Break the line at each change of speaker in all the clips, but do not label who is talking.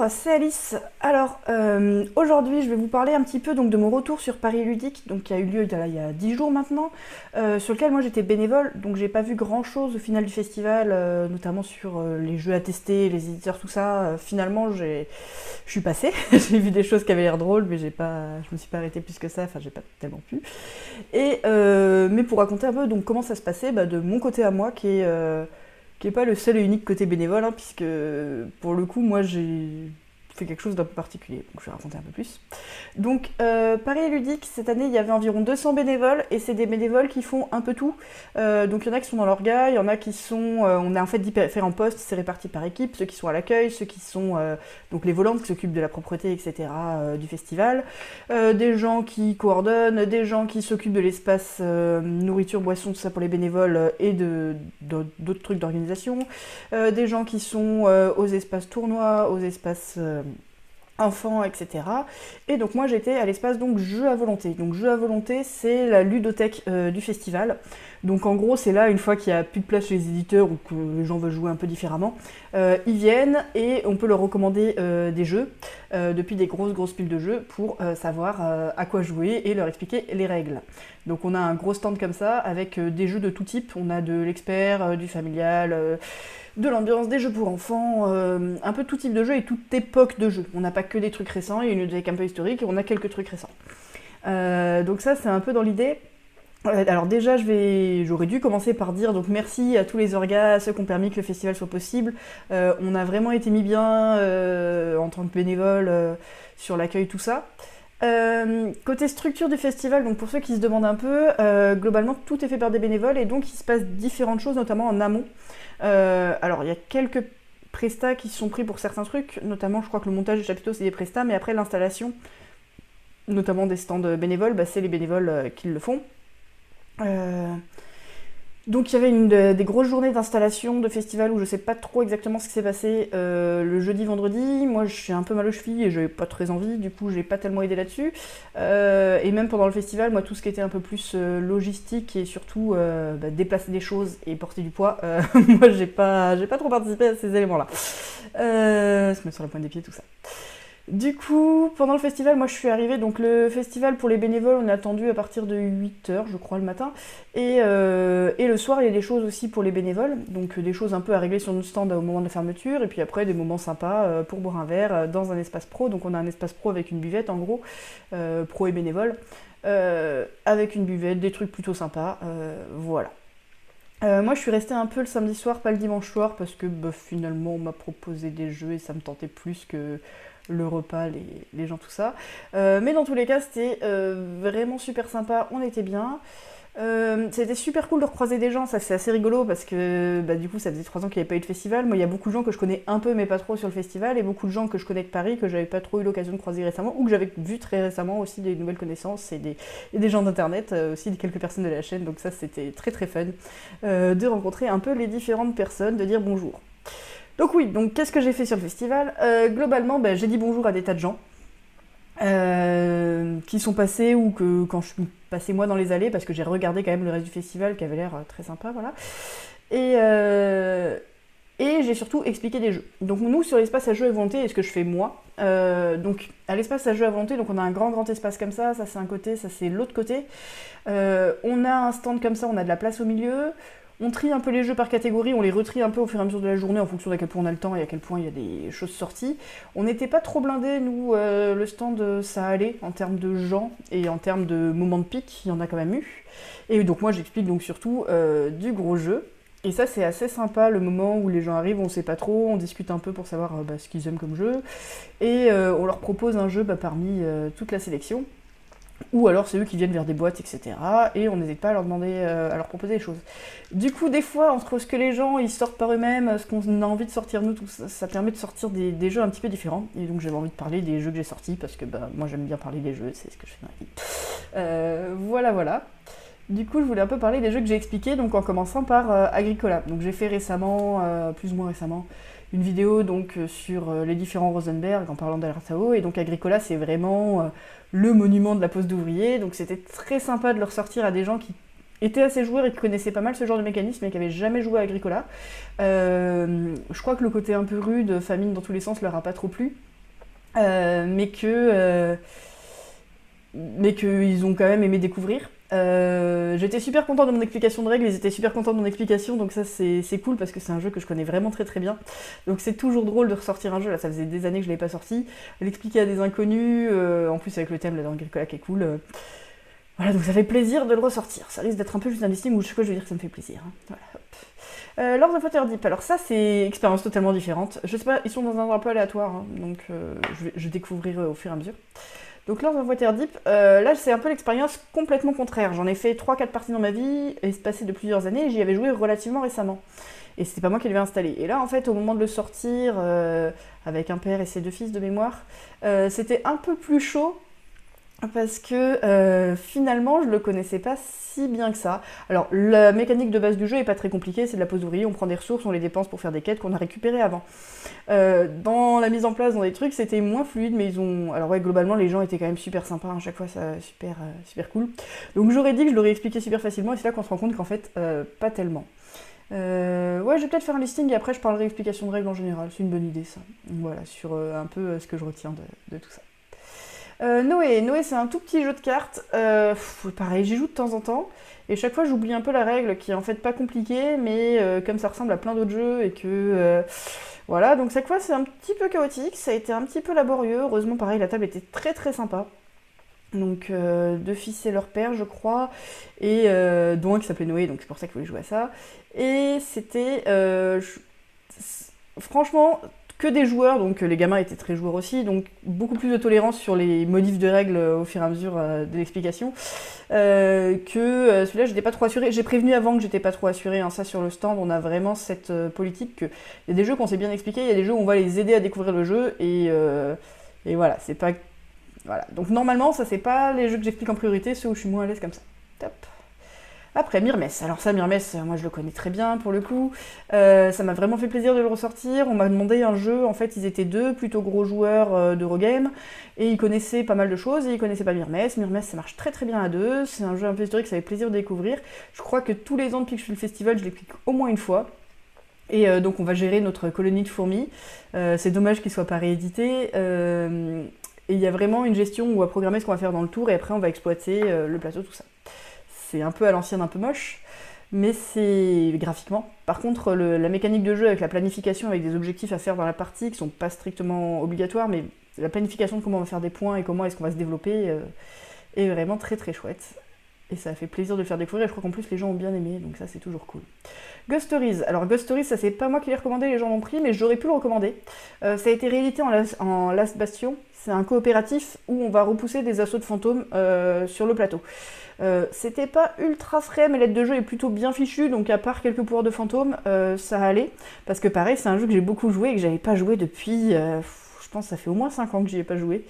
c'est Alice. Alors, aujourd'hui, je vais vous parler un petit peu donc, de mon retour sur Paris Ludique, donc, qui a eu lieu il y a 10 jours maintenant, sur lequel moi j'étais bénévole, donc j'ai pas vu grand-chose au final du festival, notamment sur les jeux à tester, les éditeurs, tout ça. Finalement, je suis passée, j'ai vu des choses qui avaient l'air drôles, mais je me suis pas arrêtée plus que ça, enfin j'ai pas tellement pu. Mais pour raconter un peu donc, comment ça se passait, de mon côté à moi, qui est pas le seul et unique côté bénévole, hein, puisque pour le coup, moi j'ai fait quelque chose d'un peu particulier, donc je vais raconter un peu plus. Donc, Paris Ludique, cette année, il y avait environ 200 bénévoles, et c'est des bénévoles qui font un peu tout. Donc, il y en a qui sont dans l'orga, il y en a qui sont... on a en fait différents postes, c'est réparti par équipe, ceux qui sont à l'accueil, ceux qui sont donc les volantes qui s'occupent de la propreté, etc. Du festival, des gens qui coordonnent, des gens qui s'occupent de l'espace nourriture, boisson, tout ça pour les bénévoles, et d'autres trucs d'organisation, des gens qui sont aux espaces tournois, aux espaces... enfants, etc. Et donc moi j'étais à l'espace donc jeux à volonté. Donc jeux à volonté, c'est la ludothèque du festival. Donc en gros c'est là, une fois qu'il n'y a plus de place chez les éditeurs ou que les gens veulent jouer un peu différemment, ils viennent et on peut leur recommander des jeux, depuis des grosses piles de jeux pour savoir à quoi jouer et leur expliquer les règles. Donc on a un gros stand comme ça avec des jeux de tout type. On a de l'expert, du familial, de l'ambiance, des jeux pour enfants, un peu tout type de jeu et toute époque de jeu. On n'a pas que des trucs récents, il y a une ludothèque un peu historique et on a quelques trucs récents. Donc ça c'est un peu dans l'idée. Alors déjà j'aurais dû commencer par dire donc merci à tous les orgas, à ceux qui ont permis que le festival soit possible. On a vraiment été mis bien en tant que bénévole sur l'accueil, tout ça. Côté structure du festival, donc pour ceux qui se demandent un peu, globalement tout est fait par des bénévoles et donc il se passe différentes choses, notamment en amont. Alors il y a quelques prestats qui se sont pris pour certains trucs, notamment je crois que le montage du chapiteau c'est des prestats, mais après l'installation, notamment des stands bénévoles, c'est les bénévoles qui le font. Donc il y avait des grosses journées d'installation de festival où je sais pas trop exactement ce qui s'est passé le jeudi, vendredi. Moi je suis un peu mal aux chevilles et j'avais pas très envie, du coup j'ai pas tellement aidé là-dessus. Et même pendant le festival, moi tout ce qui était un peu plus logistique et surtout déplacer des choses et porter du poids, moi j'ai pas trop participé à ces éléments-là. Se mettre sur la pointe des pieds, tout ça. Du coup, pendant le festival, moi je suis arrivée, donc le festival pour les bénévoles, on est attendu à partir de 8h, je crois, le matin. Et le soir, il y a des choses aussi pour les bénévoles, donc des choses un peu à régler sur notre stand au moment de la fermeture, et puis après des moments sympas pour boire un verre dans un espace pro. Donc on a un espace pro avec une buvette, en gros, pro et bénévole, avec une buvette, des trucs plutôt sympas, voilà. Moi je suis restée un peu le samedi soir, pas le dimanche soir, parce que finalement on m'a proposé des jeux et ça me tentait plus que le repas, les gens, tout ça. Mais dans tous les cas, c'était vraiment super sympa, on était bien. C'était super cool de recroiser des gens, ça c'est assez rigolo parce que du coup ça faisait 3 ans qu'il n'y avait pas eu de festival. Moi il y a beaucoup de gens que je connais un peu mais pas trop sur le festival et beaucoup de gens que je connais de Paris que j'avais pas trop eu l'occasion de croiser récemment ou que j'avais vu très récemment aussi des nouvelles connaissances et des gens d'internet, aussi quelques personnes de la chaîne, donc ça c'était très très fun de rencontrer un peu les différentes personnes, de dire bonjour. Donc oui, donc qu'est-ce que j'ai fait sur le festival? Globalement j'ai dit bonjour à des tas de gens. Qui sont passés ou que quand je suis passée moi dans les allées parce que j'ai regardé quand même le reste du festival qui avait l'air très sympa, voilà. Et j'ai surtout expliqué des jeux. Donc nous sur l'espace à jeux à volonté, et ce que je fais moi, donc à l'espace à jeux à volonté, donc on a un grand espace comme ça c'est un côté, ça c'est l'autre côté. On a un stand comme ça, on a de la place au milieu. On trie un peu les jeux par catégorie, on les retrie un peu au fur et à mesure de la journée en fonction d'à quel point on a le temps et à quel point il y a des choses sorties. On n'était pas trop blindés, nous, le stand ça allait en termes de gens et en termes de moments de pic, il y en a quand même eu. Et donc moi j'explique donc surtout du gros jeu. Et ça c'est assez sympa, le moment où les gens arrivent, on sait pas trop, on discute un peu pour savoir ce qu'ils aiment comme jeu. Et on leur propose un jeu parmi toute la sélection. Ou alors c'est eux qui viennent vers des boîtes, etc. Et on n'hésite pas à leur demander, à leur proposer des choses. Du coup, des fois, entre ce que les gens ils sortent par eux-mêmes, ce qu'on a envie de sortir nous, tout ça, ça permet de sortir des jeux un petit peu différents. Et donc j'avais envie de parler des jeux que j'ai sortis, parce que moi j'aime bien parler des jeux, c'est ce que je fais dans la vie. Voilà. Du coup, je voulais un peu parler des jeux que j'ai expliqués, donc en commençant par Agricola. Donc j'ai fait récemment, plus ou moins récemment, une vidéo donc sur les différents Rosenberg en parlant d'Alertao, et donc Agricola c'est vraiment le monument de la pose d'ouvrier, donc c'était très sympa de le ressortir à des gens qui étaient assez joueurs et qui connaissaient pas mal ce genre de mécanisme et qui n'avaient jamais joué à Agricola. Je crois que le côté un peu rude, famine dans tous les sens, leur a pas trop plu. mais mais qu'ils ont quand même aimé découvrir. J'étais super contente de mon explication de règles, ils étaient super contents de mon explication, donc ça c'est cool parce que c'est un jeu que je connais vraiment très très bien. Donc c'est toujours drôle de ressortir un jeu, là ça faisait des années que je l'avais pas sorti, l'expliquer à des inconnus, en plus avec le thème là dans Agricola qui est cool. Voilà, donc ça fait plaisir de le ressortir. Ça risque d'être un peu juste un listing où chaque fois je vais dire que ça me fait plaisir. Hein. Voilà, hop. Lord of Waterdeep, alors ça c'est expérience totalement différente. Je sais pas, ils sont dans un endroit un peu aléatoire, hein, donc je découvrirai au fur et à mesure. Donc Lord of Waterdeep, là c'est un peu l'expérience complètement contraire. J'en ai fait 3-4 parties dans ma vie, espacées de plusieurs années, et j'y avais joué relativement récemment. Et c'était pas moi qui l'avais installé. Et là en fait au moment de le sortir, avec un père et ses 2 fils de mémoire, c'était un peu plus chaud parce que finalement je le connaissais pas si bien que ça. Alors la mécanique de base du jeu est pas très compliquée, c'est de la pose d'ouvrier, on prend des ressources, on les dépense pour faire des quêtes qu'on a récupérées avant. Dans la mise en place, dans des trucs, c'était moins fluide, mais ils ont... Alors ouais, globalement les gens étaient quand même super sympas, à chaque fois ça super cool. Donc j'aurais dit que je l'aurais expliqué super facilement, et c'est là qu'on se rend compte qu'en fait, pas tellement. Ouais, je vais peut-être faire un listing et après je parlerai explication de règles en général, c'est une bonne idée ça. Voilà, sur un peu ce que je retiens de tout ça. Noé c'est un tout petit jeu de cartes, pareil j'y joue de temps en temps, et chaque fois j'oublie un peu la règle qui est en fait pas compliquée, mais comme ça ressemble à plein d'autres jeux et que... voilà, donc chaque fois c'est un petit peu chaotique, ça a été un petit peu laborieux, heureusement pareil la table était très très sympa. Donc 2 fils et leur père je crois, et dont un qui s'appelait Noé, donc c'est pour ça qu'il voulait jouer à ça. Et c'était... franchement... que des joueurs, donc les gamins étaient très joueurs aussi, donc beaucoup plus de tolérance sur les modifs de règles au fur et à mesure de l'explication, que celui-là j'étais pas trop assurée. J'ai prévenu avant que j'étais pas trop assurée, hein, ça sur le stand on a vraiment cette politique que il y a des jeux qu'on sait bien expliquer, il y a des jeux où on va les aider à découvrir le jeu, et voilà, c'est pas... Voilà, donc normalement ça c'est pas les jeux que j'explique en priorité, ceux où je suis moins à l'aise comme ça. Top. Après, Myrmès. Alors ça, Myrmès, moi je le connais très bien pour le coup. Ça m'a vraiment fait plaisir de le ressortir. On m'a demandé un jeu, en fait ils étaient 2 plutôt gros joueurs d'Eurogame, et ils connaissaient pas mal de choses, et ils connaissaient pas Myrmès. Myrmès, ça marche très très bien à 2, c'est un jeu un peu historique, ça fait plaisir de découvrir. Je crois que tous les ans depuis que je fais le festival, je l'explique au moins une fois. Et donc on va gérer notre colonie de fourmis. C'est dommage qu'il soit pas réédité. Et il y a vraiment une gestion où on va programmer ce qu'on va faire dans le tour, et après on va exploiter le plateau, tout ça. C'est un peu à l'ancienne, un peu moche, mais c'est graphiquement. Par contre, la mécanique de jeu avec la planification, avec des objectifs à faire dans la partie qui sont pas strictement obligatoires, mais la planification de comment on va faire des points et comment est-ce qu'on va se développer est vraiment très très chouette. Et ça a fait plaisir de le faire découvrir, et je crois qu'en plus les gens ont bien aimé, donc ça c'est toujours cool. Ghost Stories. Alors Ghost Stories, ça c'est pas moi qui l'ai recommandé, les gens l'ont pris, mais j'aurais pu le recommander. Ça a été réédité en Last Bastion. C'est un coopératif où on va repousser des assauts de fantômes sur le plateau. C'était pas ultra frais, mais l'aide de jeu est plutôt bien fichue, donc à part quelques pouvoirs de fantômes, ça allait. Parce que pareil, c'est un jeu que j'ai beaucoup joué et que j'avais pas joué depuis, je pense que ça fait au moins 5 ans que j'y ai pas joué.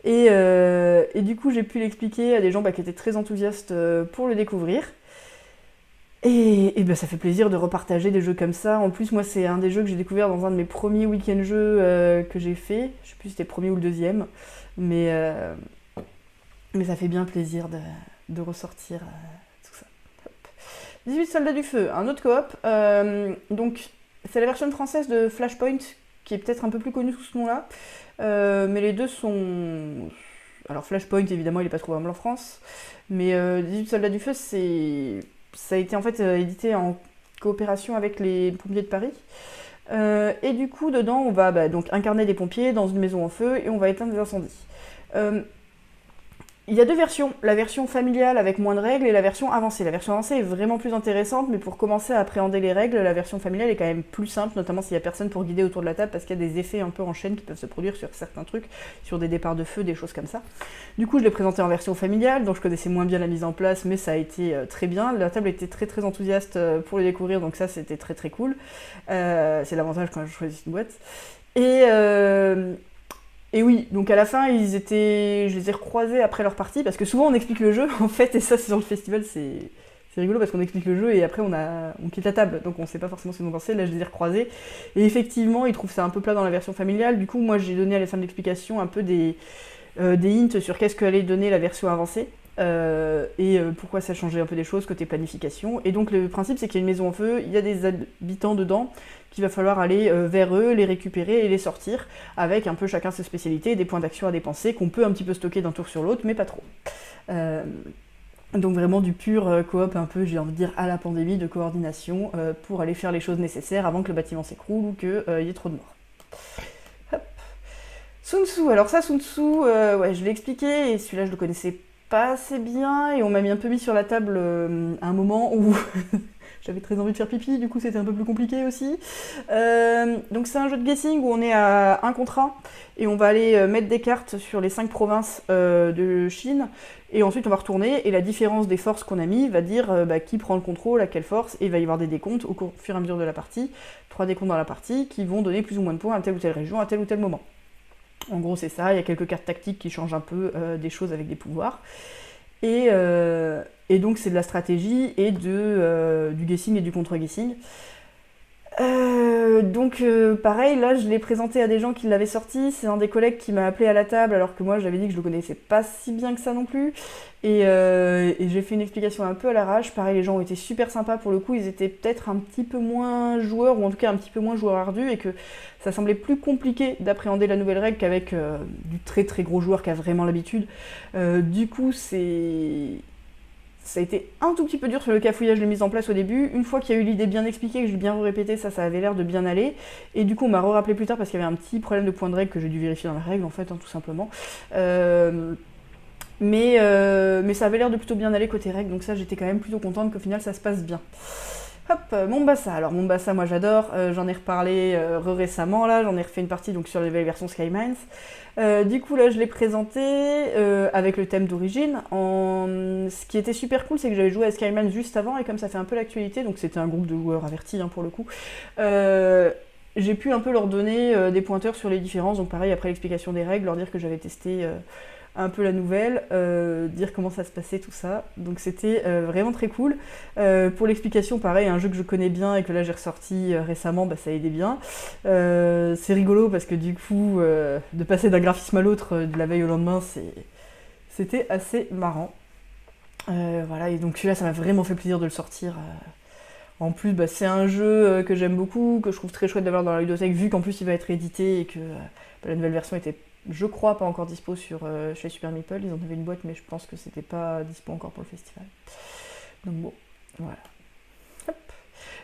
Et du coup, j'ai pu l'expliquer à des gens qui étaient très enthousiastes pour le découvrir. Et ben, ça fait plaisir de repartager des jeux comme ça. En plus, moi, c'est un des jeux que j'ai découvert dans un de mes premiers week-end jeux que j'ai fait. Je sais plus si c'était le premier ou le deuxième. Mais ça fait bien plaisir de ressortir tout ça. Hop. 18 Soldats du Feu, un autre coop. Donc, c'est la version française de Flashpoint, qui est peut-être un peu plus connue sous ce nom-là. Mais les deux sont... Alors Flashpoint, évidemment, il n'est pas trouvable en France. Mais 18 Soldats du Feu, ça a été en fait édité en coopération avec les pompiers de Paris. Et du coup, dedans, on va donc incarner des pompiers dans une maison en feu et on va éteindre des incendies. Il y a 2 versions, la version familiale avec moins de règles et la version avancée. La version avancée est vraiment plus intéressante, mais pour commencer à appréhender les règles, la version familiale est quand même plus simple, notamment s'il n'y a personne pour guider autour de la table, parce qu'il y a des effets un peu en chaîne qui peuvent se produire sur certains trucs, sur des départs de feu, des choses comme ça. Du coup, je l'ai présenté en version familiale, donc je connaissais moins bien la mise en place, mais ça a été très bien. La table était très très enthousiaste pour le découvrir, donc ça c'était très très cool. C'est l'avantage quand je choisis une boîte. Et oui, donc à la fin, je les ai recroisés après leur partie, parce que souvent on explique le jeu, en fait, et ça c'est sur le festival, c'est rigolo, parce qu'on explique le jeu, et après on quitte la table, donc on sait pas forcément ce qu'ils ont pensé. Là je les ai recroisés, et effectivement, ils trouvent ça un peu plat dans la version familiale. Du coup, moi j'ai donné à la fin de l'explication un peu des hints sur qu'est-ce qu'allait donner la version avancée. pourquoi ça changeait un peu des choses côté planification. Et donc le principe c'est qu'il y a une maison en feu, il y a des habitants dedans, qu'il va falloir aller vers eux, les récupérer et les sortir, avec un peu chacun ses spécialités, des points d'action à dépenser, qu'on peut un petit peu stocker d'un tour sur l'autre, mais pas trop. Donc vraiment du pur coop un peu, j'ai envie de dire, à la pandémie, de coordination, pour aller faire les choses nécessaires avant que le bâtiment s'écroule ou qu'il y ait trop de morts. Hop. Sun Tzu, alors ça Sun Tzu, ouais, je l'ai expliqué, et celui-là je le connaissais pas assez bien, et on m'a mis un peu mis sur la table à un moment où j'avais très envie de faire pipi, du coup c'était un peu plus compliqué aussi. Donc c'est un jeu de guessing où on est à 1 contre 1, et on va aller mettre des cartes sur les 5 provinces de Chine, et ensuite on va retourner, et la différence des forces qu'on a mis va dire qui prend le contrôle, à quelle force, et il va y avoir des décomptes au fur et à mesure de la partie, 3 décomptes dans la partie, qui vont donner plus ou moins de points à telle ou telle région, à tel ou tel moment. En gros c'est ça, il y a quelques cartes tactiques qui changent un peu des choses avec des pouvoirs. Et donc c'est de la stratégie et du guessing et du contre-guessing. Donc pareil, là je l'ai présenté à des gens qui l'avaient sorti, c'est un des collègues qui m'a appelé à la table alors que moi j'avais dit que je le connaissais pas si bien que ça non plus. Et j'ai fait une explication un peu à l'arrache, pareil les gens ont été super sympas pour le coup, ils étaient peut-être un petit peu moins joueurs, ou en tout cas un petit peu moins joueurs ardus, et que ça semblait plus compliqué d'appréhender la nouvelle règle qu'avec du très très gros joueur qui a vraiment l'habitude. Du coup ça a été un tout petit peu dur sur le cafouillage de mise en place au début. Une fois qu'il y a eu l'idée bien expliquée, que j'ai bien répété, ça avait l'air de bien aller. Et du coup, on m'a rappelé plus tard parce qu'il y avait un petit problème de point de règle que j'ai dû vérifier dans la règle, en fait, tout simplement. Mais ça avait l'air de plutôt bien aller côté règle, donc ça, j'étais quand même plutôt contente qu'au final, ça se passe bien. Hop, Mombasa. Alors Mombasa, moi j'adore, j'en ai reparlé récemment, là, j'en ai refait une partie donc sur les versions Skymines. Du coup là je l'ai présenté avec le thème d'origine. Ce qui était super cool c'est que j'avais joué à Skymines juste avant, et comme ça fait un peu l'actualité, donc c'était un groupe de joueurs avertis pour le coup, j'ai pu un peu leur donner des pointeurs sur les différences, donc pareil après l'explication des règles, leur dire que j'avais testé un peu la nouvelle, dire comment ça se passait tout ça, donc c'était vraiment très cool. Pour l'explication pareil, un jeu que je connais bien et que là j'ai ressorti récemment, ça aidait bien. C'est rigolo parce que du coup de passer d'un graphisme à l'autre de la veille au lendemain, c'était assez marrant. Voilà, et donc celui-là ça m'a vraiment fait plaisir de le sortir. En plus c'est un jeu que j'aime beaucoup, que je trouve très chouette d'avoir dans la ludothèque, vu qu'en plus il va être édité et que la nouvelle version était, je crois, pas encore dispo chez Super Meeple. Ils en avaient une boîte, mais je pense que c'était pas dispo encore pour le festival. Donc bon, voilà. Hop.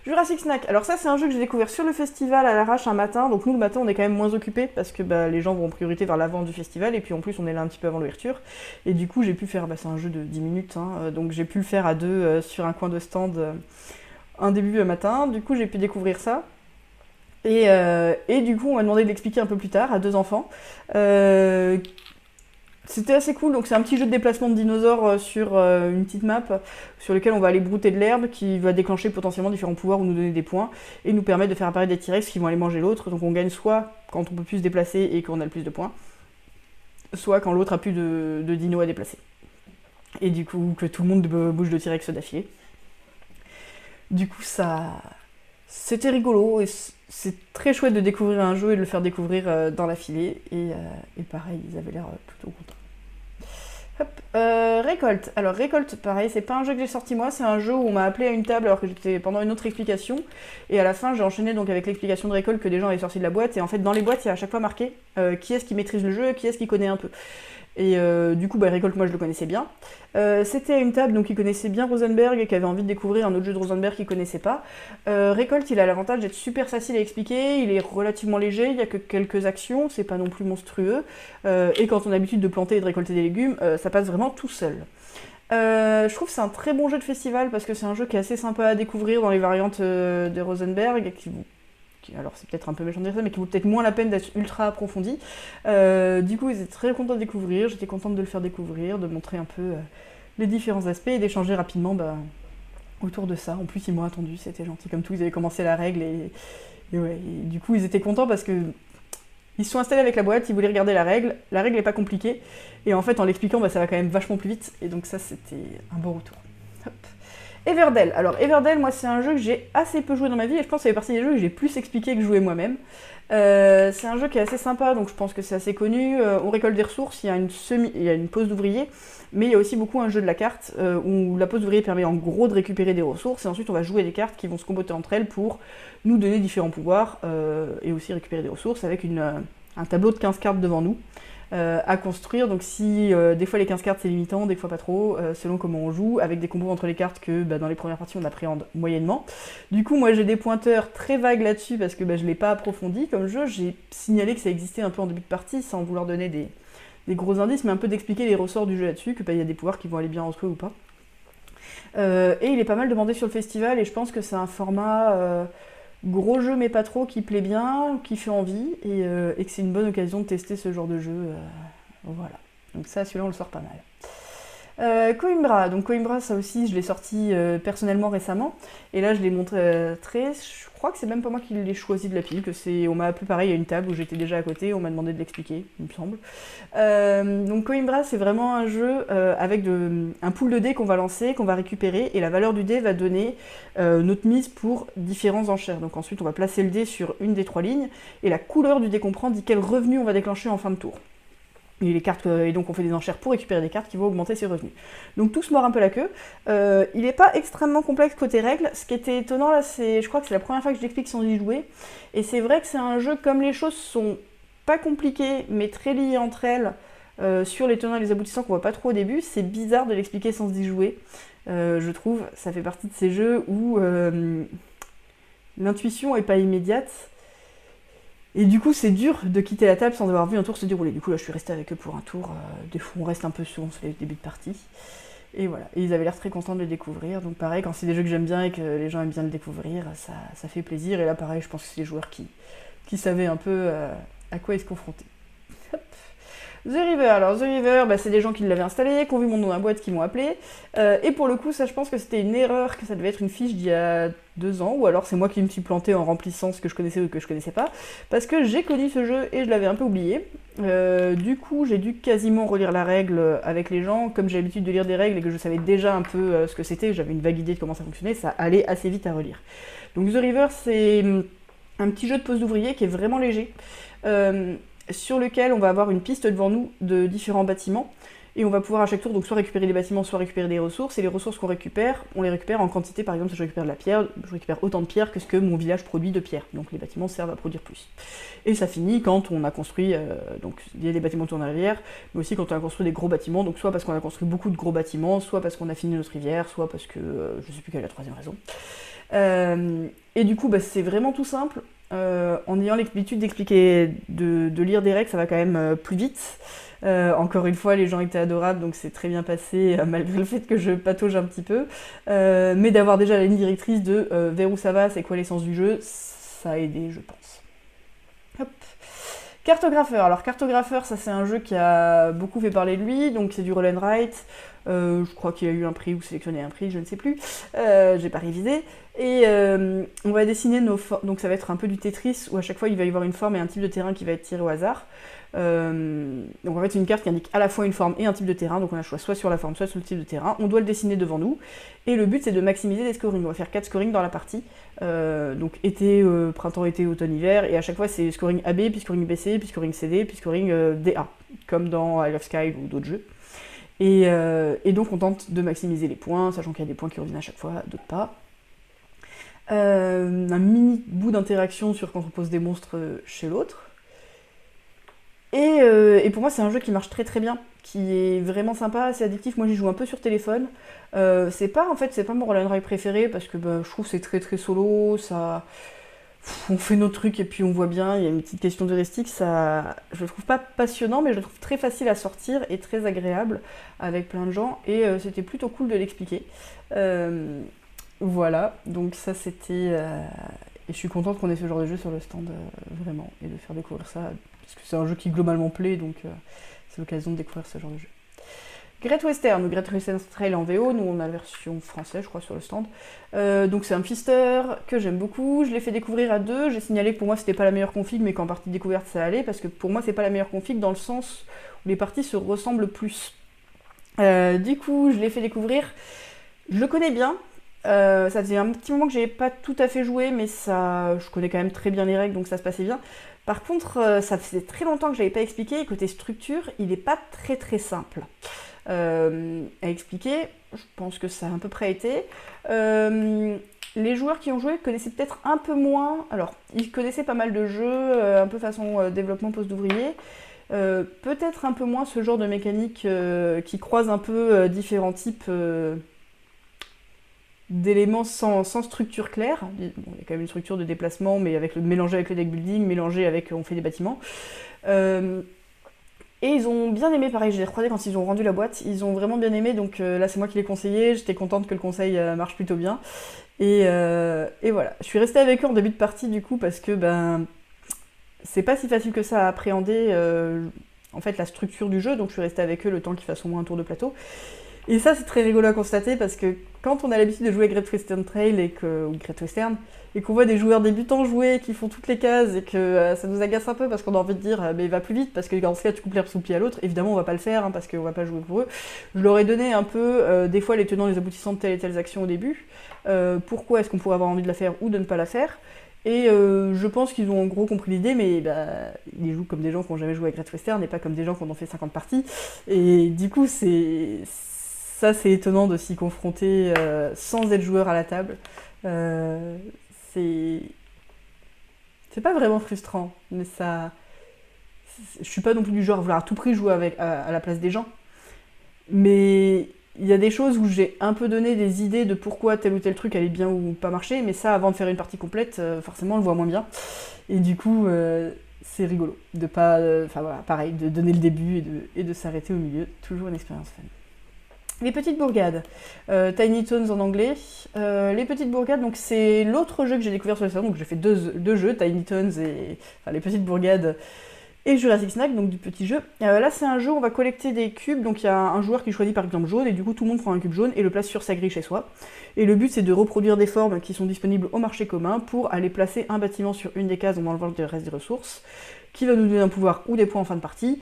Jurassic Snack. Alors ça, c'est un jeu que j'ai découvert sur le festival à l'arrache un matin. Donc nous, le matin, on est quand même moins occupés parce que les gens vont en priorité vers l'avant du festival. Et puis en plus, on est là un petit peu avant l'ouverture. Et du coup, j'ai pu faire... c'est un jeu de 10 minutes. Donc j'ai pu le faire à deux sur un coin de stand un début le matin. Du coup, j'ai pu découvrir ça. Et du coup, on m'a demandé de l'expliquer un peu plus tard à 2 enfants. C'était assez cool, donc c'est un petit jeu de déplacement de dinosaures sur une petite map sur lequel on va aller brouter de l'herbe qui va déclencher potentiellement différents pouvoirs ou nous donner des points et nous permettre de faire apparaître des T-Rex qui vont aller manger l'autre. Donc on gagne soit quand on peut plus se déplacer et qu'on a le plus de points, soit quand l'autre a plus de dinos à déplacer. Et du coup, que tout le monde bouge de T-Rex d'affilée. Du coup, c'était rigolo et c'est très chouette de découvrir un jeu et de le faire découvrir dans la filée. Et pareil, ils avaient l'air plutôt contents. Hop, Récolte. Alors Récolte, pareil, c'est pas un jeu que j'ai sorti moi, c'est un jeu où on m'a appelé à une table alors que j'étais pendant une autre explication. Et à la fin, j'ai enchaîné donc avec l'explication de Récolte que des gens avaient sorti de la boîte. Et en fait, dans les boîtes, il y a à chaque fois marqué qui est-ce qui maîtrise le jeu, qui est-ce qui connaît un peu. Et du coup, Récolte, moi je le connaissais bien. C'était à une table donc qui connaissait bien Rosenberg et qui avait envie de découvrir un autre jeu de Rosenberg qu'il connaissait pas. Récolte, il a l'avantage d'être super facile à expliquer, il est relativement léger, il y a que quelques actions, c'est pas non plus monstrueux. Et quand on a l'habitude de planter et de récolter des légumes, ça passe vraiment tout seul. Je trouve que c'est un très bon jeu de festival parce que c'est un jeu qui est assez sympa à découvrir dans les variantes de Rosenberg, alors c'est peut-être un peu méchant de dire ça, mais qui vaut peut-être moins la peine d'être ultra approfondi. Du coup, ils étaient très contents de découvrir, j'étais contente de le faire découvrir, de montrer un peu les différents aspects et d'échanger rapidement autour de ça. En plus, ils m'ont attendu, c'était gentil comme tout, ils avaient commencé la règle et du coup, ils étaient contents parce que ils se sont installés avec la boîte, ils voulaient regarder la règle n'est pas compliquée, et en fait, en l'expliquant, ça va quand même vachement plus vite, et donc ça, c'était un bon retour. Hop. Everdell. Alors Everdell, moi c'est un jeu que j'ai assez peu joué dans ma vie et je pense que ça fait partie des jeux que j'ai plus expliqué que joué moi-même. C'est un jeu qui est assez sympa, donc je pense que c'est assez connu. On récolte des ressources, il y a une pose d'ouvrier, mais il y a aussi beaucoup un jeu de la carte où la pose d'ouvrier permet en gros de récupérer des ressources et ensuite on va jouer des cartes qui vont se comboter entre elles pour nous donner différents pouvoirs et aussi récupérer des ressources avec un tableau de 15 cartes devant nous. À construire, donc si des fois les 15 cartes c'est limitant, des fois pas trop, selon comment on joue, avec des combos entre les cartes que dans les premières parties on appréhende moyennement. Du coup moi j'ai des pointeurs très vagues là-dessus parce que je l'ai pas approfondi comme jeu, j'ai signalé que ça existait un peu en début de partie sans vouloir donner des gros indices, mais un peu d'expliquer les ressorts du jeu là-dessus, que il y a des pouvoirs qui vont aller bien en soi ou pas. Et il est pas mal demandé sur le festival et je pense que c'est un format... gros jeu mais pas trop, qui plaît bien, qui fait envie, et que c'est une bonne occasion de tester ce genre de jeu. Voilà. Donc ça, celui-là, on le sort pas mal. Coimbra, donc Coimbra, ça aussi, je l'ai sorti personnellement récemment, et là, je l'ai montré je crois que c'est même pas moi qui l'ai choisi de la pile, on m'a appelé pareil à une table où j'étais déjà à côté, on m'a demandé de l'expliquer, il me semble. Donc Coimbra, c'est vraiment un jeu avec un pool de dés qu'on va lancer, qu'on va récupérer, et la valeur du dé va donner notre mise pour différents enchères. Donc ensuite, on va placer le dé sur une des 3 lignes, et la couleur du dé qu'on prend dit quel revenu on va déclencher en fin de tour. Et donc on fait des enchères pour récupérer des cartes qui vont augmenter ses revenus. Donc tout se mord un peu la queue. Il n'est pas extrêmement complexe côté règles. Ce qui était étonnant là, je crois que c'est la première fois que je l'explique sans y jouer. Et c'est vrai que c'est un jeu, comme les choses sont pas compliquées, mais très liées entre elles, sur les tenants et les aboutissants qu'on voit pas trop au début, c'est bizarre de l'expliquer sans y jouer. Je trouve, ça fait partie de ces jeux où l'intuition est pas immédiate. Et du coup, c'est dur de quitter la table sans avoir vu un tour se dérouler. Du coup, là, je suis restée avec eux pour un tour. Des fois, on reste un peu souvent sur les débuts de partie. Et voilà. Et ils avaient l'air très contents de le découvrir. Donc pareil, quand c'est des jeux que j'aime bien et que les gens aiment bien le découvrir, ça fait plaisir. Et là, pareil, je pense que c'est des joueurs qui savaient un peu à quoi ils se confrontaient. The River, alors The River, c'est des gens qui l'avaient installé, qui ont vu mon nom dans la boîte, qui m'ont appelé. Et pour le coup, ça, je pense que c'était une erreur, que ça devait être une fiche d'il y a 2 ans, ou alors c'est moi qui me suis plantée en remplissant ce que je connaissais ou que je connaissais pas, parce que j'ai connu ce jeu et je l'avais un peu oublié. Du coup, j'ai dû quasiment relire la règle avec les gens, comme j'ai l'habitude de lire des règles et que je savais déjà un peu ce que c'était, j'avais une vague idée de comment ça fonctionnait, ça allait assez vite à relire. Donc The River, c'est un petit jeu de pose d'ouvrier qui est vraiment léger. Sur lequel on va avoir une piste devant nous de différents bâtiments et on va pouvoir à chaque tour donc soit récupérer des bâtiments, soit récupérer des ressources, et les ressources qu'on récupère, on les récupère en quantité. Par exemple, si je récupère de la pierre, je récupère autant de pierre que ce que mon village produit de pierre, donc les bâtiments servent à produire plus. Et ça finit quand on a construit, donc il y a des bâtiments autour de la rivière, mais aussi quand on a construit des gros bâtiments, donc soit parce qu'on a construit beaucoup de gros bâtiments, soit parce qu'on a fini notre rivière, soit parce que je sais plus quelle est la troisième raison. Et du coup, c'est vraiment tout simple. En ayant l'habitude d'expliquer, de lire des règles, ça va quand même plus vite. Encore une fois, les gens étaient adorables, donc c'est très bien passé, malgré le fait que je patauge un petit peu. Mais d'avoir déjà la ligne directrice de vers où ça va, c'est quoi l'essence du jeu, ça a aidé, je pense. Hop. Cartographeur. Alors Cartographeur, ça c'est un jeu qui a beaucoup fait parler de lui, donc c'est du roll and write. Je crois qu'il a eu un prix ou sélectionné un prix, je ne sais plus. J'ai pas révisé. Et on va dessiner nos formes. Donc ça va être un peu du Tetris où à chaque fois il va y avoir une forme et un type de terrain qui va être tiré au hasard. Donc en fait c'est une carte qui indique à la fois une forme et un type de terrain. Donc on a le choix soit sur la forme, soit sur le type de terrain. On doit le dessiner devant nous. Et le but c'est de maximiser les scorings. On va faire 4 scorings dans la partie. Donc été, printemps, été, automne, hiver. Et à chaque fois c'est scoring AB, puis scoring BC, puis scoring CD, puis scoring DA. Comme dans I Love Sky ou d'autres jeux. Et donc on tente de maximiser les points, sachant qu'il y a des points qui reviennent à chaque fois, d'autres pas. Un mini bout d'interaction sur quand on pose des monstres chez l'autre. Et pour moi c'est un jeu qui marche très très bien, qui est vraiment sympa, assez addictif. Moi j'y joue un peu sur téléphone. C'est pas mon roll and write préféré parce que je trouve que c'est très très solo, ça... On fait nos trucs et puis on voit bien, il y a une petite question d'heuristique, ça, je le trouve pas passionnant, mais je le trouve très facile à sortir et très agréable avec plein de gens, et c'était plutôt cool de l'expliquer. Voilà, donc ça c'était... Et je suis contente qu'on ait ce genre de jeu sur le stand, vraiment, et de faire découvrir ça, parce que c'est un jeu qui globalement plaît, donc c'est l'occasion de découvrir ce genre de jeu. Great Western, ou Great Western Trail en VO, nous on a la version française je crois sur le stand. Donc c'est un pfister que j'aime beaucoup, je l'ai fait découvrir à 2, j'ai signalé que pour moi c'était pas la meilleure config mais qu'en partie découverte ça allait, parce que pour moi c'est pas la meilleure config dans le sens où les parties se ressemblent plus. Du coup je l'ai fait découvrir, je le connais bien, Ça faisait un petit moment que j'avais pas tout à fait joué, mais ça, je connais quand même très bien les règles, donc ça se passait bien. Par contre, ça faisait très longtemps que je l'avais pas expliqué, et côté structure, il est pas très très simple à expliquer. Je pense que ça a à peu près été. Les joueurs qui ont joué connaissaient peut-être un peu moins. Alors, ils connaissaient pas mal de jeux, un peu façon développement poste d'ouvrier. Peut-être un peu moins ce genre de mécanique qui croise un peu différents types d'éléments sans structure claire. Bon, il y a quand même une structure de déplacement, mais mélangé avec le deck building, mélangé avec on fait des bâtiments. Et ils ont bien aimé, pareil, je les ai recroisés quand ils ont rendu la boîte, ils ont vraiment bien aimé, donc là c'est moi qui l'ai conseillé, j'étais contente que le conseil marche plutôt bien. Et voilà, je suis restée avec eux en début de partie du coup, parce que c'est pas si facile que ça à appréhender en fait la structure du jeu, donc je suis restée avec eux le temps qu'ils fassent au moins un tour de plateau. Et ça, c'est très rigolo à constater parce que quand on a l'habitude de jouer Great Western Trail ou Great Western, et qu'on voit des joueurs débutants jouer qui font toutes les cases et que ça nous agace un peu parce qu'on a envie de dire mais va plus vite parce que dans ce cas tu coupes l'herbe sous le pied à l'autre, évidemment on va pas le faire parce qu'on va pas jouer pour eux. Je leur ai donné un peu des fois les tenants les aboutissants de telle et telle action au début, pourquoi est-ce qu'on pourrait avoir envie de la faire ou de ne pas la faire. Et je pense qu'ils ont en gros compris l'idée, mais ils jouent comme des gens qui n'ont jamais joué à Great Western et pas comme des gens qui en ont fait 50 parties. Et du coup, c'est étonnant de s'y confronter sans être joueur à la table. C'est pas vraiment frustrant, mais je suis pas non plus du genre à vouloir à tout prix jouer à la place des gens. Mais il y a des choses où j'ai un peu donné des idées de pourquoi tel ou tel truc allait bien ou pas marcher, mais ça, avant de faire une partie complète, forcément, on le voit moins bien. Et du coup, c'est rigolo de pas... voilà, pareil, de donner le début et de s'arrêter au milieu. Toujours une expérience fun. Les petites bourgades, Tiny Toons en anglais. Les petites bourgades, donc c'est l'autre jeu que j'ai découvert sur le salon, donc j'ai fait deux jeux, Tiny Toons les petites bourgades et Jurassic Snack, donc du petit jeu. Là c'est un jeu où on va collecter des cubes, donc il y a un joueur qui choisit par exemple jaune, et du coup tout le monde prend un cube jaune et le place sur sa grille chez soi. Et le but c'est de reproduire des formes qui sont disponibles au marché commun pour aller placer un bâtiment sur une des cases en enlevant le reste des ressources, qui va nous donner un pouvoir ou des points en fin de partie,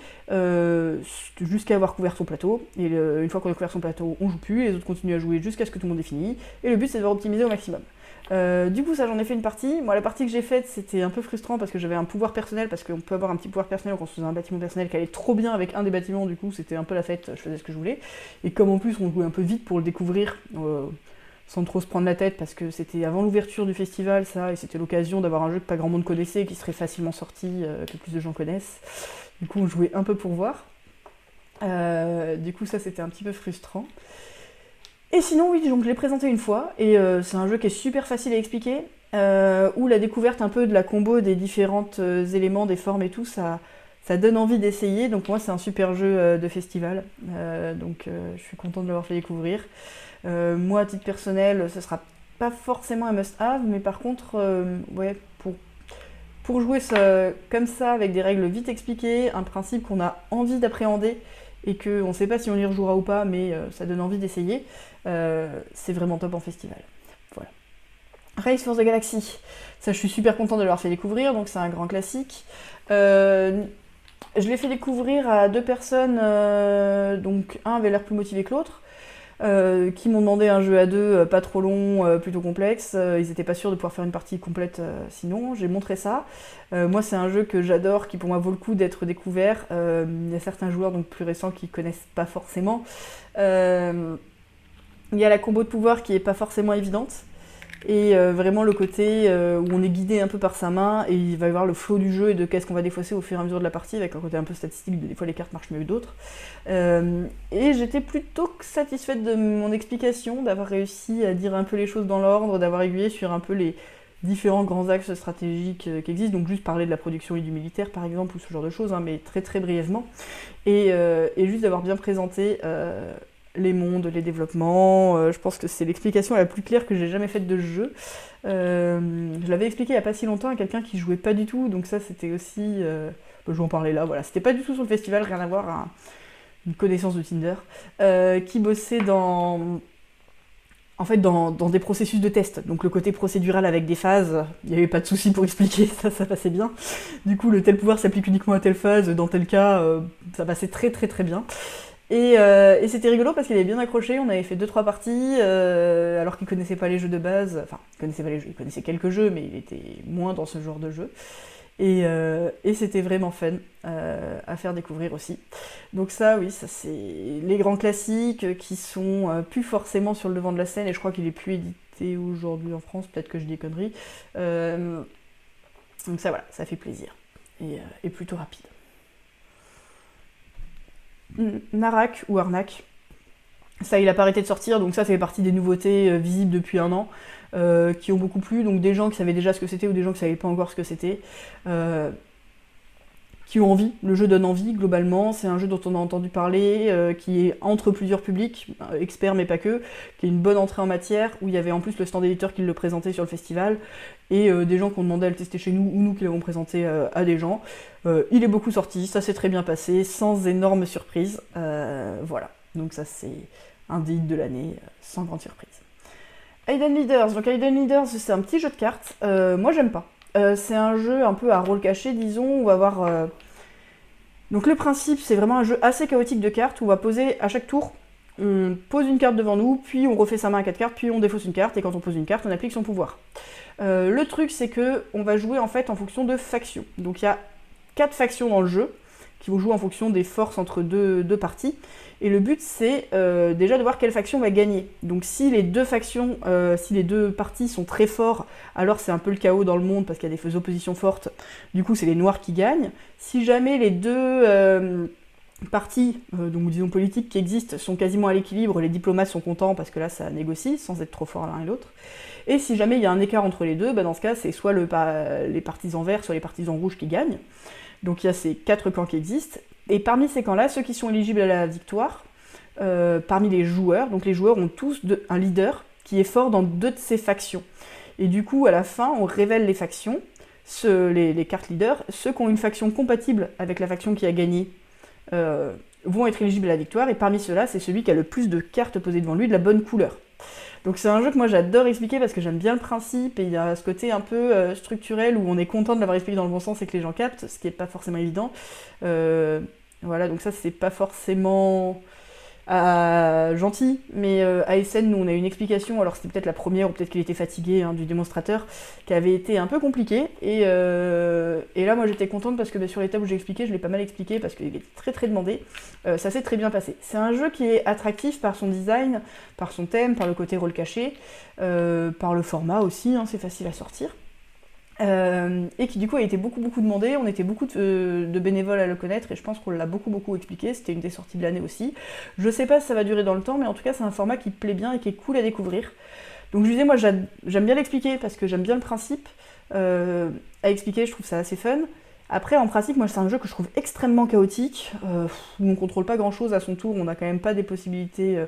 jusqu'à avoir couvert son plateau. Et une fois qu'on a couvert son plateau, on joue plus, et les autres continuent à jouer jusqu'à ce que tout le monde ait fini. Et le but c'est de optimiser au maximum. Du coup ça j'en ai fait une partie. Moi la partie que j'ai faite c'était un peu frustrant parce que j'avais un pouvoir personnel, parce qu'on peut avoir un petit pouvoir personnel quand on se faisait un bâtiment personnel qui allait trop bien avec un des bâtiments, du coup c'était un peu la fête, je faisais ce que je voulais. Et comme en plus on jouait un peu vite pour le découvrir, sans trop se prendre la tête, parce que c'était avant l'ouverture du festival ça, et c'était l'occasion d'avoir un jeu que pas grand monde connaissait, qui serait facilement sorti, que plus de gens connaissent. Du coup on jouait un peu pour voir. Du coup ça c'était un petit peu frustrant. Et sinon, oui, donc je l'ai présenté une fois, et c'est un jeu qui est super facile à expliquer, où la découverte un peu de la combo des différents éléments, des formes et tout, ça donne envie d'essayer. Donc moi, c'est un super jeu de festival, donc je suis contente de l'avoir fait découvrir. Moi, à titre personnel, ce sera pas forcément un must-have, mais par contre, ouais, pour jouer comme ça, avec des règles vite expliquées, un principe qu'on a envie d'appréhender, et qu'on ne sait pas si on y rejouera ou pas, mais ça donne envie d'essayer, c'est vraiment top en festival. Voilà. Race for the Galaxy, ça je suis super contente de l'avoir fait découvrir, donc c'est un grand classique. Je l'ai fait découvrir à deux personnes, donc un avait l'air plus motivé que l'autre, qui m'ont demandé un jeu à deux, pas trop long, plutôt complexe. Ils n'étaient pas sûrs de pouvoir faire une partie complète sinon. J'ai montré ça. Moi, c'est un jeu que j'adore, qui pour moi vaut le coup d'être découvert. Il y a certains joueurs donc plus récents qui ne connaissent pas forcément. Il y a la combo de pouvoir qui n'est pas forcément évidente. Et vraiment le côté où on est guidé un peu par sa main, et il va y avoir le flow du jeu et de qu'est-ce qu'on va défausser au fur et à mesure de la partie, avec un côté un peu statistique, des fois les cartes marchent mieux que d'autres. Et j'étais plutôt satisfaite de mon explication, d'avoir réussi à dire un peu les choses dans l'ordre, d'avoir aiguillé sur un peu les différents grands axes stratégiques qui existent, donc juste parler de la production et du militaire par exemple, ou ce genre de choses, hein, mais très très brièvement, et juste d'avoir bien présenté les mondes, les développements. Je pense que c'est l'explication la plus claire que j'ai jamais faite de ce jeu. Je l'avais expliqué il y a pas si longtemps à quelqu'un qui jouait pas du tout, donc ça c'était aussi... je vais en parler là, voilà. C'était pas du tout sur le festival, rien à voir, une connaissance de Tinder, qui bossait dans des processus de test. Donc le côté procédural avec des phases, il n'y avait pas de souci pour expliquer, ça passait bien. Du coup, le tel pouvoir s'applique uniquement à telle phase, dans tel cas, ça passait très très très bien. Et c'était rigolo parce qu'il avait bien accroché, on avait fait deux trois parties, alors qu'il connaissait pas les jeux de base, enfin, il connaissait pas les jeux, il connaissait quelques jeux, mais il était moins dans ce genre de jeu. Et c'était vraiment fun à faire découvrir aussi. Donc ça, oui, ça c'est les grands classiques qui sont plus forcément sur le devant de la scène, et je crois qu'il est plus édité aujourd'hui en France, peut-être que je dis des conneries. Euh, donc ça, voilà, ça fait plaisir. Et plutôt rapide. Narak ou Arnak, ça il a pas arrêté de sortir, donc ça fait partie des nouveautés visibles depuis un an, qui ont beaucoup plu, donc des gens qui savaient déjà ce que c'était ou des gens qui savaient pas encore ce que c'était, euh, qui ont envie. Le jeu donne envie globalement, c'est un jeu dont on a entendu parler, qui est entre plusieurs publics, experts mais pas que, qui est une bonne entrée en matière, où il y avait en plus le stand éditeur qui le présentait sur le festival, et des gens qui ont demandé à le tester chez nous, ou nous qui l'avons présenté à des gens. Il est beaucoup sorti, ça s'est très bien passé, sans énorme surprise. Voilà, donc ça c'est un des hits de l'année, sans grande surprise. Hidden Leaders, donc Hidden Leaders c'est un petit jeu de cartes, moi j'aime pas. C'est un jeu un peu à rôle caché, disons, où on va avoir... Donc le principe, c'est vraiment un jeu assez chaotique de cartes, où on va poser à chaque tour, on pose une carte devant nous, puis on refait sa main à 4 cartes, puis on défausse une carte, et quand on pose une carte, on applique son pouvoir. Le truc, c'est que on va jouer en fait en fonction de factions. Donc il y a 4 factions dans le jeu, qui vont jouer en fonction des forces entre deux parties. Et le but, c'est déjà de voir quelle faction va gagner. Donc si les deux factions, si les deux parties sont très forts, alors c'est un peu le chaos dans le monde parce qu'il y a des oppositions fortes. Du coup, c'est les noirs qui gagnent. Si jamais les deux partis, donc disons politiques qui existent, sont quasiment à l'équilibre, les diplomates sont contents parce que là, ça négocie sans être trop fort l'un et l'autre. Et si jamais il y a un écart entre les deux, bah dans ce cas, c'est soit les partisans verts, soit les partisans rouges qui gagnent. Donc il y a ces 4 camps qui existent. Et parmi ces camps-là, ceux qui sont éligibles à la victoire, parmi les joueurs, donc les joueurs ont tous un leader qui est fort dans 2 de ces factions. Et du coup, à la fin, on révèle les factions, les cartes leaders. Ceux qui ont une faction compatible avec la faction qui a gagné vont être éligibles à la victoire. Et parmi ceux-là, c'est celui qui a le plus de cartes posées devant lui de la bonne couleur. Donc c'est un jeu que moi j'adore expliquer parce que j'aime bien le principe et il y a ce côté un peu structurel où on est content de l'avoir expliqué dans le bon sens et que les gens captent, ce qui n'est pas forcément évident. Voilà, donc ça c'est pas forcément gentil, mais à Essen, nous on a eu une explication, alors c'était peut-être la première ou peut-être qu'il était fatigué du démonstrateur, qui avait été un peu compliqué, et là moi j'étais contente parce que sur les tables où j'ai expliqué, je l'ai pas mal expliqué parce qu'il était très très demandé, ça s'est très bien passé. C'est un jeu qui est attractif par son design, par son thème, par le côté rôle caché, par le format aussi, c'est facile à sortir. Et qui du coup a été beaucoup demandé, on était beaucoup de bénévoles à le connaître et je pense qu'on l'a beaucoup expliqué, c'était une des sorties de l'année aussi. Je sais pas si ça va durer dans le temps, mais en tout cas c'est un format qui plaît bien et qui est cool à découvrir. Donc je disais, moi j'aime bien l'expliquer parce que j'aime bien le principe, à expliquer je trouve ça assez fun. Après en pratique, moi c'est un jeu que je trouve extrêmement chaotique, où on contrôle pas grand chose à son tour, on n'a quand même pas des possibilités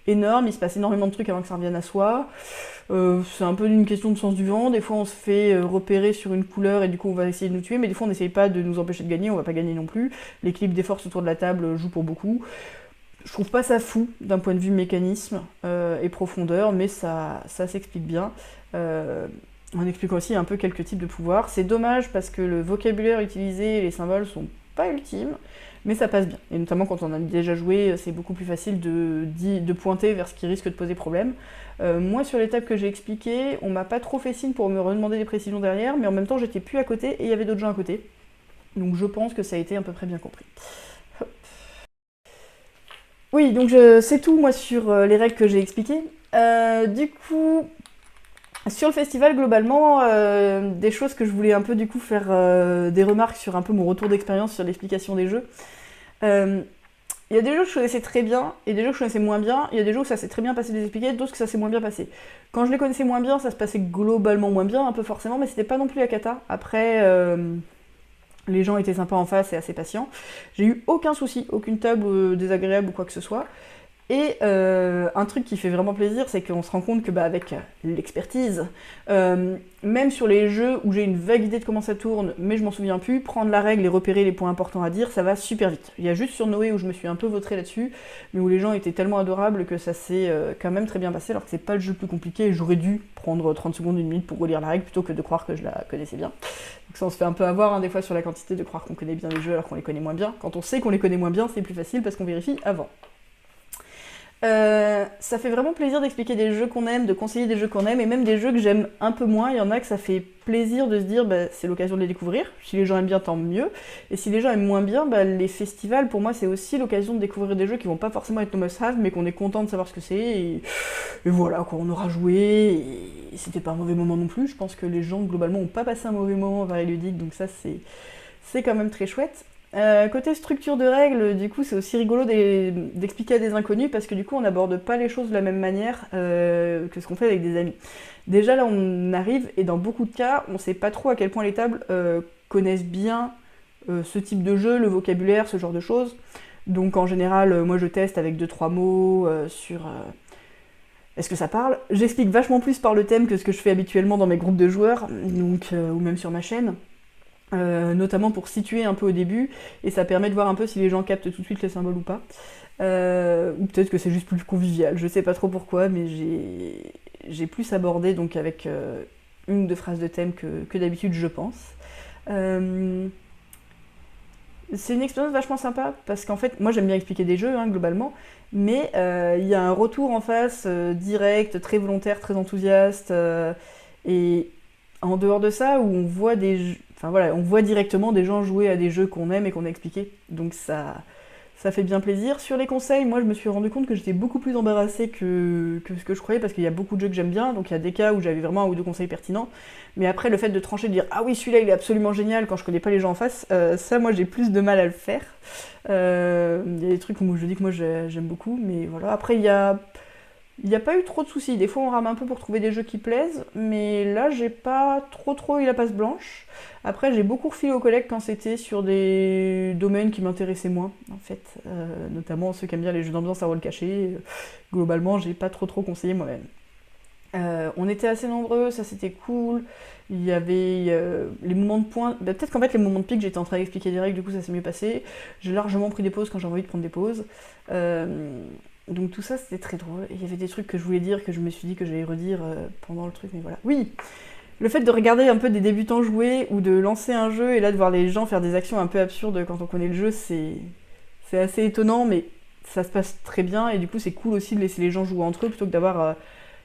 énormes, il se passe énormément de trucs avant que ça revienne à soi. C'est un peu une question de sens du vent, des fois on se fait repérer sur une couleur et du coup on va essayer de nous tuer, mais des fois on n'essaye pas de nous empêcher de gagner, on va pas gagner non plus. L'équilibre des forces autour de la table joue pour beaucoup. Je trouve pas ça fou d'un point de vue mécanisme et profondeur, mais ça s'explique bien. On explique aussi un peu quelques types de pouvoirs. C'est dommage parce que le vocabulaire utilisé et les symboles sont pas ultimes, mais ça passe bien. Et notamment quand on a déjà joué, c'est beaucoup plus facile de pointer vers ce qui risque de poser problème. Moi, sur l'étape que j'ai expliquée, on m'a pas trop fait signe pour me redemander des précisions derrière, mais en même temps, j'étais plus à côté et il y avait d'autres gens à côté. Donc je pense que ça a été à peu près bien compris. Hop. Oui, donc c'est tout, moi, sur les règles que j'ai expliquées. Du coup, sur le festival, globalement, des choses que je voulais un peu, du coup, faire des remarques sur un peu mon retour d'expérience sur l'explication des jeux. Il y a des jeux que je connaissais très bien, et des jeux que je connaissais moins bien. Il y a des jeux où ça s'est très bien passé de les expliquer, d'autres que ça s'est moins bien passé. Quand je les connaissais moins bien, ça se passait globalement moins bien, un peu forcément, mais c'était pas non plus la cata. Après, les gens étaient sympas en face et assez patients. J'ai eu aucun souci, aucune table désagréable ou quoi que ce soit. Et un truc qui fait vraiment plaisir, c'est qu'on se rend compte que avec l'expertise, même sur les jeux où j'ai une vague idée de comment ça tourne, mais je m'en souviens plus, prendre la règle et repérer les points importants à dire, ça va super vite. Il y a juste sur Noé où je me suis un peu vautrée là-dessus, mais où les gens étaient tellement adorables que ça s'est quand même très bien passé, alors que c'est pas le jeu le plus compliqué, et j'aurais dû prendre 30 secondes, une minute pour relire la règle, plutôt que de croire que je la connaissais bien. Donc ça on se fait un peu avoir des fois sur la quantité de croire qu'on connaît bien les jeux alors qu'on les connaît moins bien. Quand on sait qu'on les connaît moins bien, c'est plus facile parce qu'on vérifie avant. Ça fait vraiment plaisir d'expliquer des jeux qu'on aime, de conseiller des jeux qu'on aime, et même des jeux que j'aime un peu moins. Il y en a que ça fait plaisir de se dire, bah, c'est l'occasion de les découvrir. Si les gens aiment bien, tant mieux. Et si les gens aiment moins bien, bah, les festivals, pour moi, c'est aussi l'occasion de découvrir des jeux qui vont pas forcément être nos must-have, mais qu'on est content de savoir ce que c'est. Et voilà, quoi, on aura joué, et c'était pas un mauvais moment non plus. Je pense que les gens, globalement, ont pas passé un mauvais moment vers les ludiques, donc ça, c'est quand même très chouette. Côté structure de règles, du coup, c'est aussi rigolo d'expliquer à des inconnus parce que du coup, on n'aborde pas les choses de la même manière que ce qu'on fait avec des amis. Déjà, là, on arrive et dans beaucoup de cas, on sait pas trop à quel point les tables connaissent bien ce type de jeu, le vocabulaire, ce genre de choses. Donc, en général, moi, je teste avec deux trois mots sur est-ce que ça parle. J'explique vachement plus par le thème que ce que je fais habituellement dans mes groupes de joueurs, donc, ou même sur ma chaîne. Notamment pour situer un peu au début, et ça permet de voir un peu si les gens captent tout de suite les symboles ou pas. Ou peut-être que c'est juste plus convivial, je sais pas trop pourquoi, mais j'ai plus abordé donc avec une ou deux phrases de thème que d'habitude, je pense. Euh, c'est une expérience vachement sympa, parce qu'en fait, moi j'aime bien expliquer des jeux, hein, globalement, mais il y a un retour en face direct, très volontaire, très enthousiaste, et en dehors de ça, où on voit enfin voilà, on voit directement des gens jouer à des jeux qu'on aime et qu'on a expliqués. Donc ça fait bien plaisir. Sur les conseils, moi je me suis rendu compte que j'étais beaucoup plus embarrassée que ce que je croyais parce qu'il y a beaucoup de jeux que j'aime bien, donc il y a des cas où j'avais vraiment un ou deux conseils pertinents. Mais après, le fait de trancher, de dire ah oui, celui-là il est absolument génial quand je connais pas les gens en face, ça moi j'ai plus de mal à le faire. Il y a des trucs où je dis que moi j'aime beaucoup, mais voilà. Après, il n'y a pas eu trop de soucis. Des fois, on rame un peu pour trouver des jeux qui plaisent, mais là, j'ai pas trop eu la passe blanche. Après, j'ai beaucoup refilé aux collègues quand c'était sur des domaines qui m'intéressaient moins, en fait. Notamment ceux qui aiment bien les jeux d'ambiance à rôle caché. Globalement, j'ai pas trop conseillé moi-même. On était assez nombreux, ça c'était cool. Il y avait les moments de pointe. Bah, peut-être qu'en fait, les moments de pic, j'étais en train d'expliquer des règles, du coup, ça s'est mieux passé. J'ai largement pris des pauses quand j'ai envie de prendre des pauses. Donc tout ça, c'était très drôle. Et il y avait des trucs que je voulais dire, que je me suis dit que j'allais redire pendant le truc, mais voilà. Oui, le fait de regarder un peu des débutants jouer ou de lancer un jeu et là de voir les gens faire des actions un peu absurdes quand on connaît le jeu, c'est assez étonnant, mais ça se passe très bien et du coup c'est cool aussi de laisser les gens jouer entre eux plutôt que d'avoir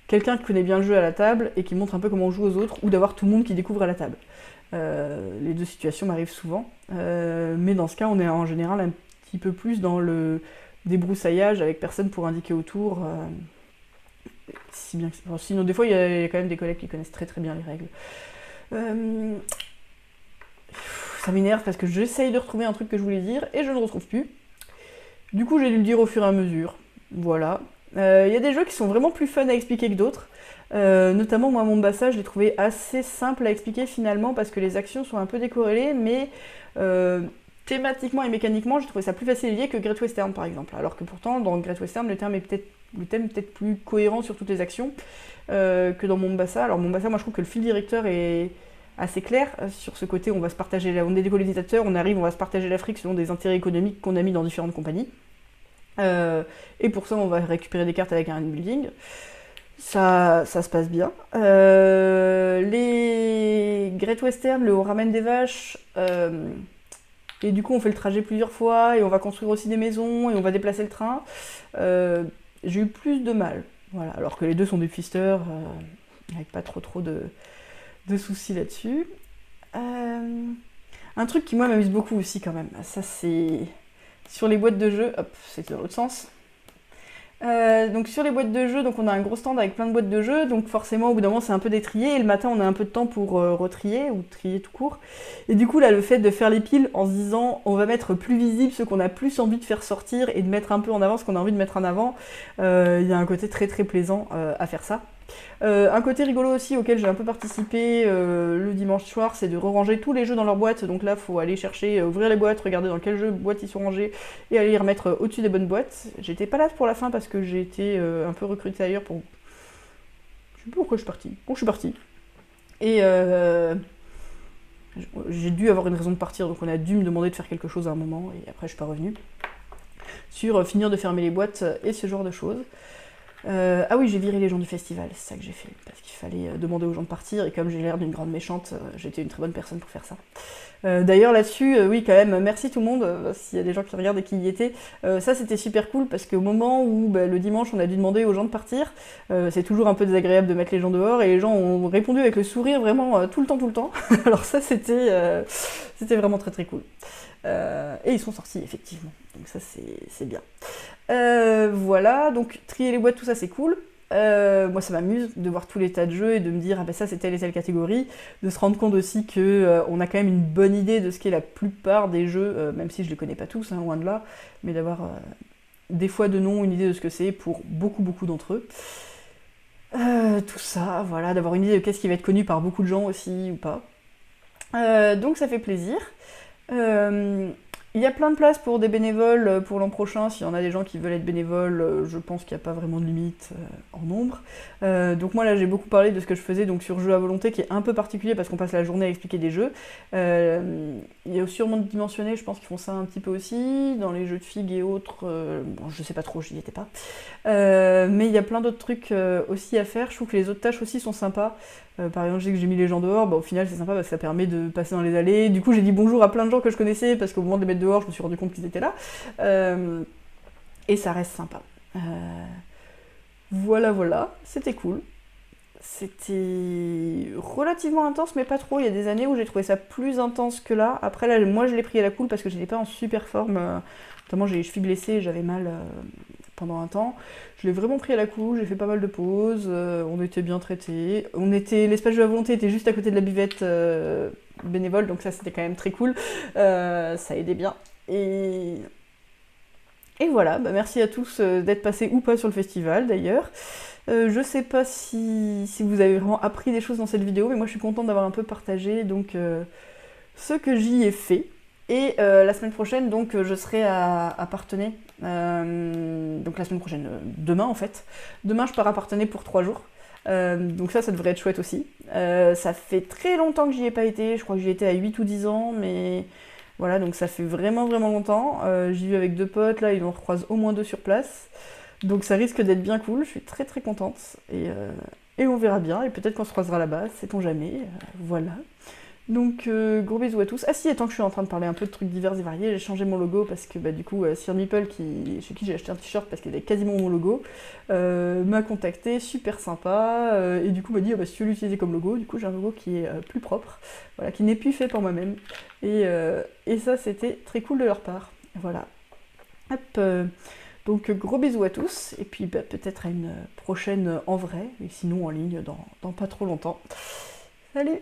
quelqu'un qui connaît bien le jeu à la table et qui montre un peu comment on joue aux autres ou d'avoir tout le monde qui découvre à la table. Les deux situations m'arrivent souvent, mais dans ce cas on est en général un petit peu plus dans le débroussaillage avec personne pour indiquer autour. Si bien que... Enfin, sinon, des fois, il y a quand même des collègues qui connaissent très très bien les règles. Ça m'énerve parce que j'essaye de retrouver un truc que je voulais dire et je ne le retrouve plus. Du coup, j'ai dû le dire au fur et à mesure. Voilà. Il y a des jeux qui sont vraiment plus fun à expliquer que d'autres. Notamment, moi, Mombasa, je l'ai trouvé assez simple à expliquer finalement parce que les actions sont un peu décorrélées, mais thématiquement et mécaniquement, j'ai trouvé ça plus facile à lier que Great Western par exemple. Alors que pourtant, dans Great Western, le thème est peut-être plus cohérent sur toutes les actions que dans Mombasa. Alors Mombasa, moi je trouve que le fil directeur est assez clair sur ce côté. On va se partager, on est des colonisateurs, on arrive, on va se partager l'Afrique selon des intérêts économiques qu'on a mis dans différentes compagnies. Et pour ça, on va récupérer des cartes avec un building. Ça se passe bien. Les Great Western, le on ramène des vaches. Et du coup, on fait le trajet plusieurs fois et on va construire aussi des maisons et on va déplacer le train. J'ai eu plus de mal. Voilà. Alors que les deux sont des twisters, avec pas trop de soucis là-dessus. Un truc qui, moi, m'amuse beaucoup aussi quand même. Ça, c'est sur les boîtes de jeux. Hop, c'est dans l'autre sens. Donc sur les boîtes de jeux, donc on a un gros stand avec plein de boîtes de jeux, donc forcément au bout d'un moment c'est un peu détrié et le matin on a un peu de temps pour retrier ou trier tout court. Et du coup là le fait de faire les piles en se disant on va mettre plus visible ce qu'on a plus envie de faire sortir et de mettre un peu en avant ce qu'on a envie de mettre en avant, il y a un côté très très plaisant à faire ça. Un côté rigolo aussi auquel j'ai un peu participé le dimanche soir, c'est de re-ranger tous les jeux dans leur boîte. Donc là, faut aller chercher, ouvrir les boîtes, regarder dans quel jeu boîte ils sont rangés et aller les remettre au-dessus des bonnes boîtes. J'étais pas là pour la fin parce que j'ai été un peu recrutée ailleurs pour... Je sais pas pourquoi je suis partie. Bon, je suis partie. Et j'ai dû avoir une raison de partir, donc on a dû me demander de faire quelque chose à un moment et après je suis pas revenue. Sur finir de fermer les boîtes et ce genre de choses. Ah oui, j'ai viré les gens du festival, c'est ça que j'ai fait, parce qu'il fallait demander aux gens de partir, et comme j'ai l'air d'une grande méchante, j'étais une très bonne personne pour faire ça. D'ailleurs là-dessus, oui quand même, merci tout le monde, s'il y a des gens qui regardent et qui y étaient. Ça c'était super cool parce qu'au moment où le dimanche on a dû demander aux gens de partir, c'est toujours un peu désagréable de mettre les gens dehors et les gens ont répondu avec le sourire vraiment tout le temps. Alors ça c'était vraiment très très cool. Et ils sont sortis effectivement, donc ça c'est bien. Voilà, donc trier les boîtes, tout ça c'est cool. Moi ça m'amuse de voir tous les tas de jeux et de me dire ah ben ça c'est telle et telle catégorie, de se rendre compte aussi que on a quand même une bonne idée de ce qu'est la plupart des jeux, même si je les connais pas tous, hein, loin de là, mais d'avoir des fois de nom une idée de ce que c'est pour beaucoup d'entre eux. Tout ça, voilà, d'avoir une idée de qu'est-ce qui va être connu par beaucoup de gens aussi ou pas. Donc ça fait plaisir. Il y a plein de places pour des bénévoles pour l'an prochain. S'il y en a des gens qui veulent être bénévoles, je pense qu'il n'y a pas vraiment de limite en nombre. Donc moi là j'ai beaucoup parlé de ce que je faisais donc sur Jeux à volonté qui est un peu particulier parce qu'on passe la journée à expliquer des jeux. Il y a sûrement de dimensionnés, je pense qu'ils font ça un petit peu aussi. Dans les jeux de figues et autres, bon, je sais pas trop, j'y étais pas. Mais il y a plein d'autres trucs aussi à faire. Je trouve que les autres tâches aussi sont sympas. Par exemple, je sais que j'ai mis les gens dehors, bah, au final c'est sympa parce que ça permet de passer dans les allées. Du coup, j'ai dit bonjour à plein de gens que je connaissais parce qu'au moment de les mettre dehors, je me suis rendu compte qu'ils étaient là. Et ça reste sympa. Voilà, c'était cool. C'était relativement intense, mais pas trop. Il y a des années où j'ai trouvé ça plus intense que là. Après, là, moi je l'ai pris à la cool parce que j'étais pas en super forme. Notamment, j'ai les chevilles blessées, j'avais mal pendant un temps. Je l'ai vraiment pris à la cool, j'ai fait pas mal de pauses, on était bien traités. L'espace de la volonté était juste à côté de la buvette bénévole, donc ça c'était quand même très cool. Ça aidait bien. Et voilà, bah merci à tous d'être passés ou pas sur le festival d'ailleurs. Je sais pas si vous avez vraiment appris des choses dans cette vidéo, mais moi je suis contente d'avoir un peu partagé donc, ce que j'y ai fait. Et la semaine prochaine, donc, je serai à Parthenay. Donc la semaine prochaine, demain en fait. Demain, je pars à Parthenay pour 3 jours. Donc ça devrait être chouette aussi. Ça fait très longtemps que j'y ai pas été. Je crois que j'y étais à 8 ou 10 ans, mais voilà, donc ça fait vraiment longtemps. J'y vais avec 2 potes, là, ils en recroisent au moins 2 sur place. Donc ça risque d'être bien cool, je suis très contente. Et on verra bien, et peut-être qu'on se croisera là-bas, sait-on jamais. Voilà. Donc gros bisous à tous. Ah si, et tant que je suis en train de parler un peu de trucs divers et variés, j'ai changé mon logo parce que du coup Sir Meeple, chez qui j'ai acheté un t-shirt parce qu'il avait quasiment mon logo, m'a contacté, super sympa, et du coup m'a dit si tu veux l'utiliser comme logo, du coup j'ai un logo qui est plus propre, voilà, qui n'est plus fait par moi-même. Et ça c'était très cool de leur part. Voilà. Hop, donc gros bisous à tous, et puis peut-être à une prochaine en vrai, et sinon en ligne dans pas trop longtemps. Salut!